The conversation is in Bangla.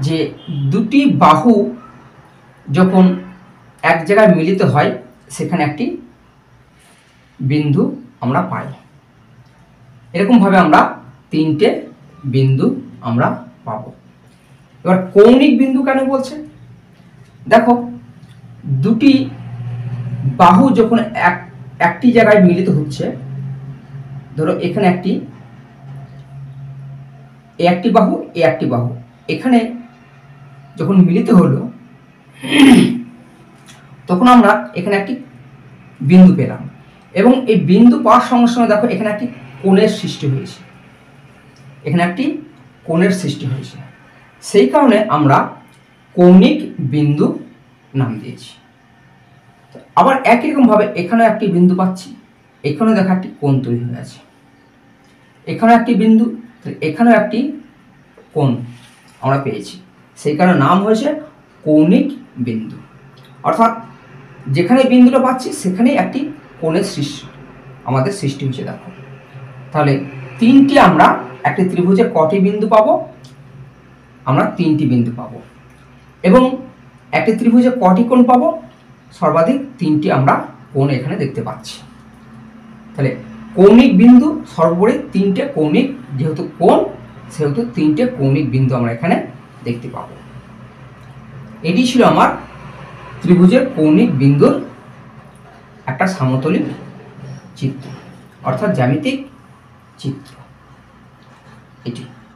যে দুটি বাহু যখন এক জায়গায় মিলিত হয় সেখানে একটি বিন্দু আমরা পাই। এরকমভাবে আমরা তিনটে বিন্দু আমরা পাবো। এবার কৌণিক বিন্দু কেন বলছে? দেখো, দুটি বাহু যখন একটি জায়গায় মিলিত হচ্ছে, ধরো এখানে একটি বাহু একটি বাহু এখানে যখন মিলিত হলো তখন আমরা এখানে একটি বিন্দু পেলাম, এবং এই বিন্দু পাওয়ার সঙ্গে সঙ্গে দেখো এখানে একটি কোণের সৃষ্টি হয়েছে, এখানে একটি কোণের সৃষ্টি হয়েছে। সেই কারণে আমরা কৌণিক বিন্দু নাম দিয়েছি। আবার একই রকমভাবে এখানেও একটি বিন্দু পাচ্ছি, এখানেও দেখো একটি কোণ তৈরি হয়ে আছে, এখানেও একটি বিন্দু, এখানেও একটি কোণ আমরা পেয়েছি, সেই কারণে নাম হয়েছে কৌণিক বিন্দু। অর্থাৎ যেখানে বিন্দুটা পাচ্ছি সেখানেই একটি কোণের সৃষ্টি আমাদের সৃষ্টি হয়েছে। দেখো, তাহলে তিনটি আমরা একটি ত্রিভুজে কটি বিন্দু পাবো? আমরা তিনটি বিন্দু পাবো। এবং একটি ত্রিভুজে কটি কোণ পাবো? সর্বাধিক তিনটি আমরা কোণ এখানে দেখতে পাচ্ছি। তাহলে কৌণিক বিন্দু সর্বোপরি তিনটে কৌণিক, যেহেতু কোণ সেহেতু তিনটে কৌণিক বিন্দু আমরা এখানে দেখতে পাবো। এটি ছিল আমার ত্রিভুজের কৌণিক বিন্দুর একটা সমতলিক চিত্র, অর্থাৎ জ্যামিতিক চিত্র এটি।